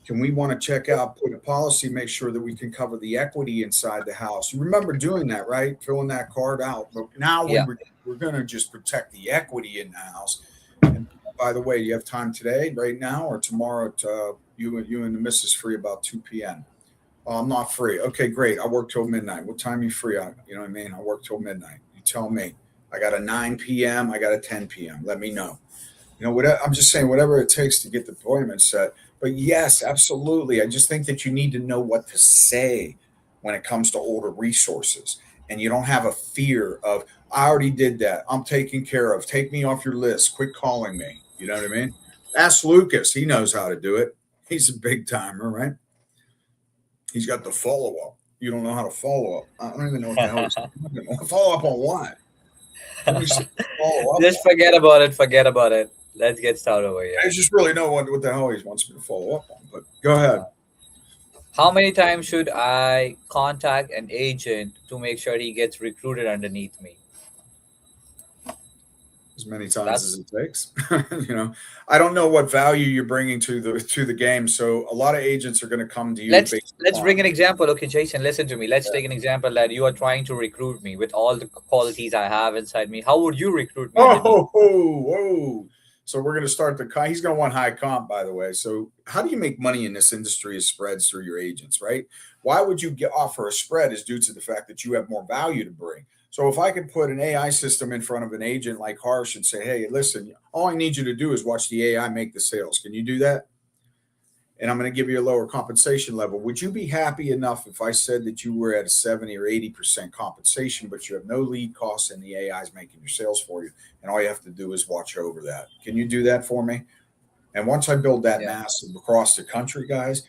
Can we want to check out, put a policy, make sure that we can cover the equity inside the house? You remember doing that, right? Filling that card out. But now Yeah. we're going to just protect the equity in the house. And by the way, you have time today, right now, or tomorrow? You and the missus free about 2 p.m. Oh, I'm not free. Okay, great. I work till midnight. What time are you free? You know what I mean? I work till midnight. You tell me. I got a 9 p.m. I got a 10 p.m. Let me know. Whatever, I'm just saying whatever it takes to get the appointment set. But yes, absolutely. I just think that you need to know what to say when it comes to older resources. And you don't have a fear of, I already did that. I'm taken care of. Take me off your list. Quit calling me. You know what I mean? Ask Lucas. He knows how to do it. He's a big timer, right? He's got the follow up. You don't know how to follow up. I don't even know what the hell he's follow up on what? What do you say follow up Just on? forget about it. Forget about it. Let's get started over I here. just really know what the hell he wants me to follow up on. But go ahead. How many times should I contact an agent to make sure he gets recruited underneath me? As many times as That's it takes. I don't know what value you're bringing to the game. So a lot of agents are going to come to you let's based let's upon. bring an example. Okay, Jason, listen to me. Let's take an example that you are trying to recruit me with all the qualities I have inside me. How would you recruit me underneath? Oh, whoa. So we're going to start he's going to want high comp, by the way. So how do you make money in this industry is spreads through your agents, right? Why would you offer a spread is due to the fact that you have more value to bring. So if I could put an AI system in front of an agent like Harsh and say, hey, listen, all I need you to do is watch the AI make the sales. Can you do that? And I'm going to give you a lower compensation level. Would you be happy enough if I said that you were at a 70 or 80% compensation, but you have no lead costs and the AI is making your sales for you? And all you have to do is watch over that. Can you do that for me? And once I build that Yeah. mass across the country, guys,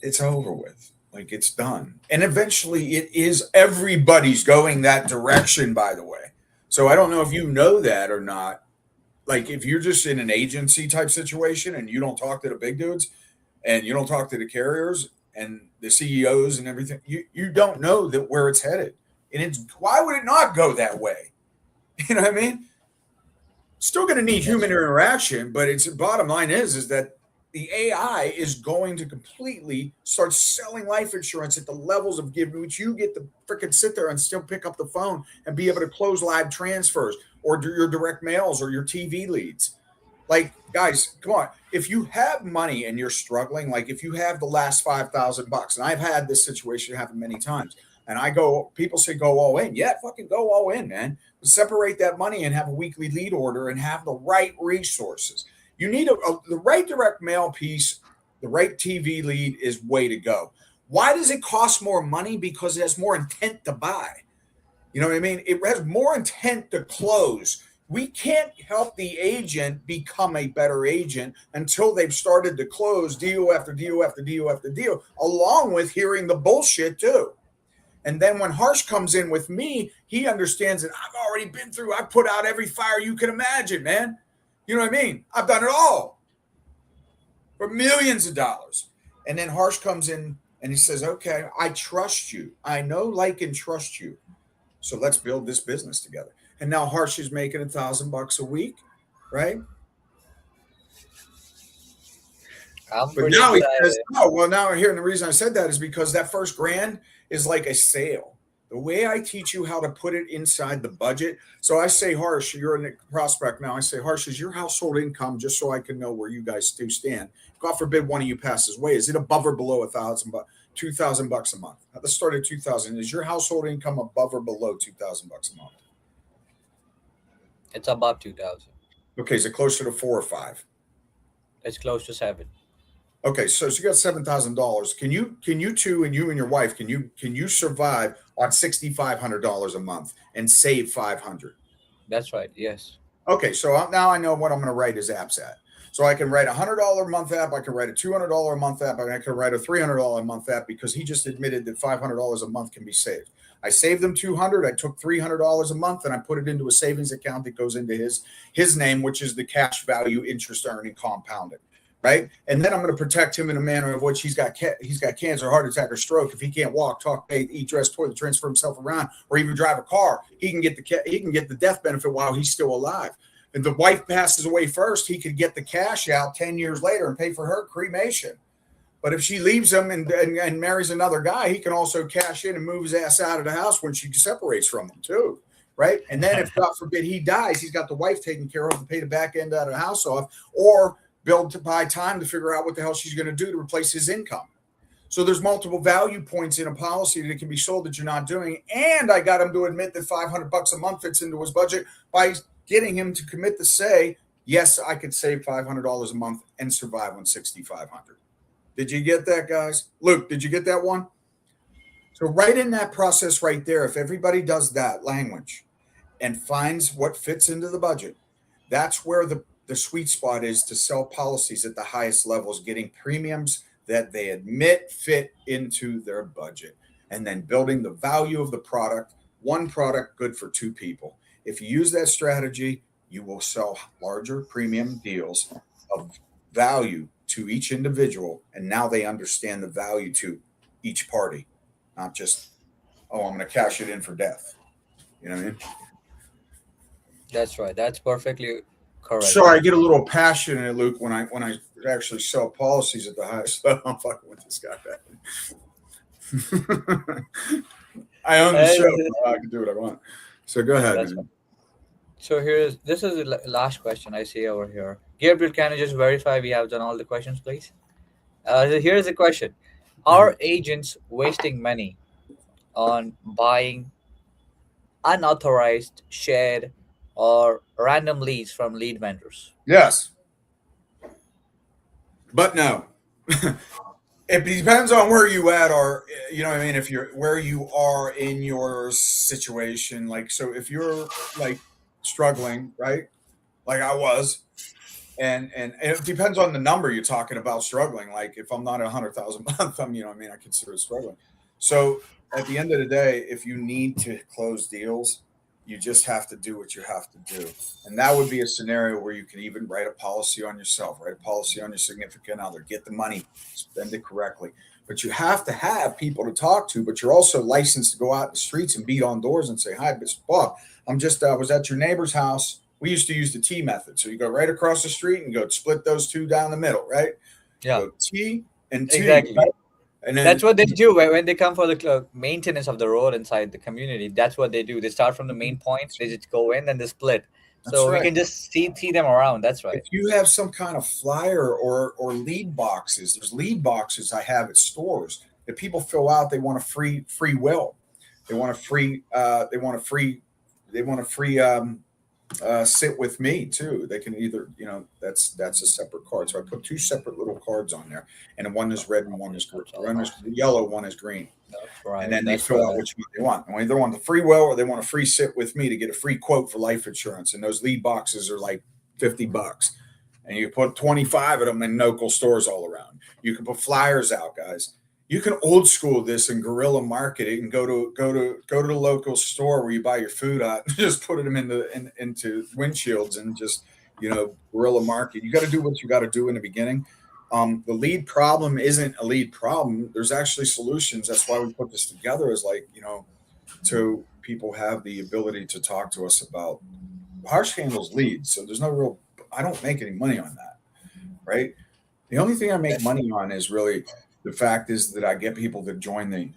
it's over with. Like it's done. And eventually it is everybody's going that direction, by the way. So I don't know if you know that or not. Like if you're just in an agency type situation and you don't talk to the big dudes, and you don't talk to the carriers and the CEOs and everything, you don't know that where it's headed. And it's why would it not go that way? You know what I mean? Still going to need That's human true. interaction, but it's bottom line is that the AI is going to completely start selling life insurance at the levels of giving which you get to freaking sit there and still pick up the phone and be able to close live transfers or do your direct mails or your TV leads. Like, guys, come on. If you have money and you're struggling, like if you have the last $5,000, and I've had this situation happen many times, and people say go all in. Yeah, fucking go all in, man. Separate that money and have a weekly lead order and have the right resources. You need the right direct mail piece, the right TV lead is way to go. Why does it cost more money? Because it has more intent to buy. You know what I mean? It has more intent to close. We can't help the agent become a better agent until they've started to close deal after deal after deal after deal, along with hearing the bullshit too. And then when Harsh comes in with me, he understands that I've already been through, I've put out every fire you can imagine, man. You know what I mean? I've done it all for millions of dollars. And then Harsh comes in and he says, okay, I trust you. I know, like, and trust you. So let's build this business together. And now Harsh is making $1,000 a week, right? I'm But pretty now he excited. says, oh, well, now here, and the reason I said that is because that first grand is like a sale. The way I teach you how to put it inside the budget. So I say, Harsh, you're a prospect now. I say, Harsh, is your household income, just so I can know where you guys do stand? God forbid one of you passes away. Is it above or below $1,000, $2,000 a month? Let's start at 2,000. Is your household income above or below $2,000 a month? It's above 2,000. Okay, is it closer to 4 or 5? It's close to 7. Okay, so you got $7,000. Can you two and you and your wife can you survive on $6,500 a month and save 500? That's right. Yes. Okay, so now I know what I'm going to write his apps at. So I can write a $100 a month app, I can write a $200 a month app, and I can write a $300 a month app because he just admitted that $500 a month can be saved. I saved him $200. I took $300 a month and I put it into a savings account that goes into his name, which is the cash value interest earning compounded. Right. And then I'm going to protect him in a manner of which he's got cancer, heart attack, or stroke. If he can't walk, talk, bathe, eat, dress, toilet, transfer himself around, or even drive a car, he can get the death benefit while he's still alive. If the wife passes away first, he could get the cash out 10 years later and pay for her cremation. But if she leaves him and marries another guy, he can also cash in and move his ass out of the house when she separates from him too. Right. And then if God forbid he dies, he's got the wife taken care of to pay the back end out of the house off, or build to buy time to figure out what the hell she's going to do to replace his income. So there's multiple value points in a policy that can be sold that you're not doing. And I got him to admit that $500 a month fits into his budget by getting him to commit to say, yes, I could save $500 a month and survive on $6,500. Did you get that, guys? Luke, did you get that one? So right in that process right there, if everybody does that language and finds what fits into the budget, that's where the sweet spot is to sell policies at the highest levels, getting premiums that they admit fit into their budget, and then building the value of the product. One product good for two people. If you use that strategy, you will sell larger premium deals of value to each individual, and now they understand the value to each party, not just, oh, I'm going to cash it in for death. You know what I mean? That's right. That's perfectly correct. Sorry, I get a little passionate, Luke, when I actually sell policies at the highest level. I'm fucking with this guy. I own the show. I can do what I want. So go ahead. That's Man. So this is the last question I see over here. Gabriel, can you just verify we have done all the questions, please? Here's the question: are agents wasting money on buying unauthorized, shared, or random leads from lead vendors? Yes, but no. It depends on where you at, or you know what I mean, if you're where you are in your situation. Like, so if you're like struggling, right, like I was, and it depends on the number you're talking about struggling. Like if I'm not 100,000 a month, I'm, you know what I mean, I consider it struggling. So at the end of the day, if you need to close deals, you just have to do what you have to do. And that would be a scenario where you can even write a policy on yourself, write a policy on your significant other, get the money, spend it correctly. But you have to have people to talk to, but you're also licensed to go out in the streets and beat on doors and say, hi, Mr. Bob, I'm just, was at your neighbor's house. We used to use the T method. So you go right across the street and go split those two down the middle, right? Yeah, So T and T, exactly. right? And That's then what they do when they come for the maintenance of the road inside the community. That's what they do. They start from the main point, they just go in, then they split. that's So we right. can just see them around. That's right. If you have some kind of flyer or lead boxes, there's lead boxes I have at stores that people fill out. They want a free will. They want a free. They want a free. They want a free sit with me too. They can either, that's a separate card. So I put two separate little cards on there, and one is red and one is yellow, one is green. That's And right. then they That's fill right. out which one they want. And they either want the free will or they want a free sit with me to get a free quote for life insurance. And those lead boxes are like $50. And you put 25 of them in local stores all around. You can put flyers out, guys. You can old school this and guerrilla market it and go to the local store where you buy your food at and just put them into windshields and just guerrilla market. You got to do what you got to do in the beginning. The lead problem isn't a lead problem. There's actually solutions. That's why we put this together, is like, so people have the ability to talk to us about Harsh handles leads. So there's no real, I don't make any money on that, right? The only thing I make money on is really the fact is that I get people to join the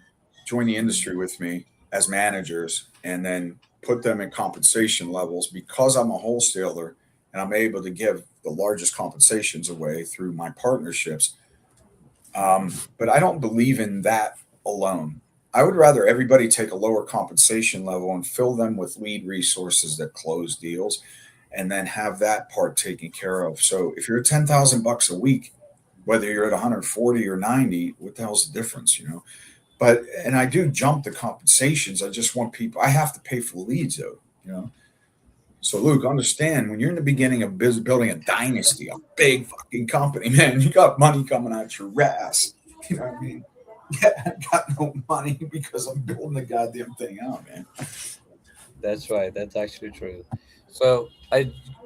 industry with me as managers and then put them in compensation levels because I'm a wholesaler and I'm able to give the largest compensations away through my partnerships. But I don't believe in that alone. I would rather everybody take a lower compensation level and fill them with lead resources that close deals and then have that part taken care of. So if you're at 10,000 bucks a week, whether you're at 140 or 90, what the hell's the difference, But, and I do jump the compensations. I just want people, I have to pay for the leads though. So Luke, understand when you're in the beginning of building a dynasty, a big fucking company, man, you got money coming out your ass. You know what I mean? Yeah, I got no money because I'm building the goddamn thing out, man. That's right. That's actually true. So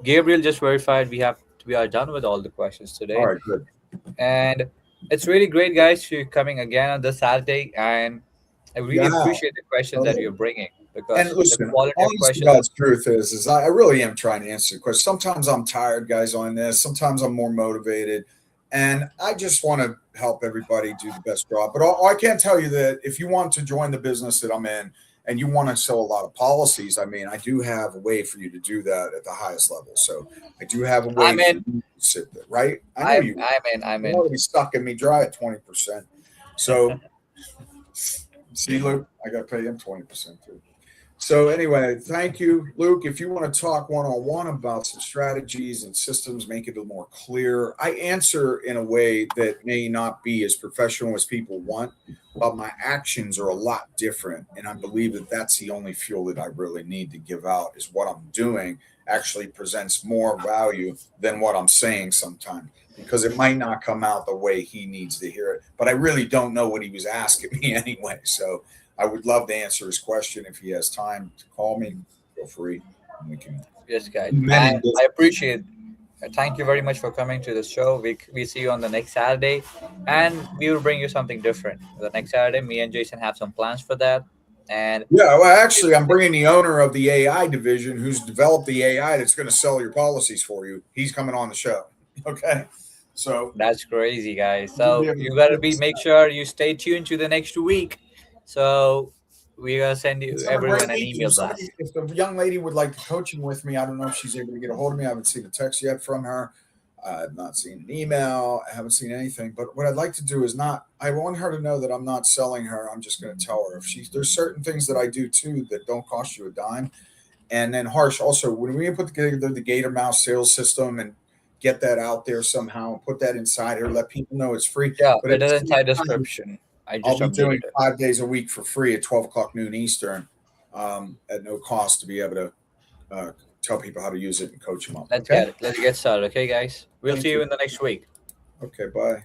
Gabriel just verified we are done with all the questions All today, right, good. and it's really great, guys, you coming again on this Saturday, and I really Yeah. appreciate the questions that you're bringing And because the listen, quality of honest to questions. God's truth is I really am trying to answer the question. Sometimes I'm tired, guys, on this. Sometimes I'm more motivated, and I just want to help everybody do the best job. But I can tell you that if you want to join the business that I'm in and you want to sell a lot of policies, I mean, I do have a way for you to do that at the highest level. So I do have a way I'm for in. you to sit there, right? I know you. I'm You're in. already sucking me dry at 20%. So see, Luke, I got to pay him 20% too. So anyway, thank you, Luke. If you want to talk one-on-one about some strategies and systems, make it a little more clear. I answer in a way that may not be as professional as people want, but my actions are a lot different. And I believe that that's the only fuel that I really need to give out is what I'm doing actually presents more value than what I'm saying sometimes because it might not come out the way he needs to hear it. But I really don't know what he was asking me anyway. So I would love to answer his question if he has time to call me. Feel free, and we can Yes, guys, many. and I appreciate. Thank you very much for coming to the show. We see you on the next Saturday, and we will bring you something different. The next Saturday, me and Jason have some plans for that, and Yeah, well, actually, I'm bringing the owner of the AI division, who's developed the AI that's going to sell your policies for you. He's coming on the show. Okay, so that's crazy, guys. you'll be So able you to gotta be witness make that. sure you stay tuned to the next week. So we're gonna send you Let's have a great everyone an week. email blast. If the young lady would like to coaching with me, I don't know if she's able to get a hold of me. I haven't seen a text yet from her. I've not seen an email. I haven't seen anything. But what I'd like to do is not. I want her to know that I'm not selling her. I'm just going to tell her if she's. There's certain things that I do too that don't cost you a dime. And then Harsh also when we put together the Gator Mouse sales system and get that out there somehow, put that inside here, let people know it's free. Yeah, But at it the is same inside time, description. I I'll just be doing updated it. 5 days a week for free at 12 o'clock noon Eastern at no cost to be able to tell people how to use it and coach them up. Let's Okay. get it. Let's get started. Okay, guys. We'll Thank see you you. in the next week. Okay. Bye.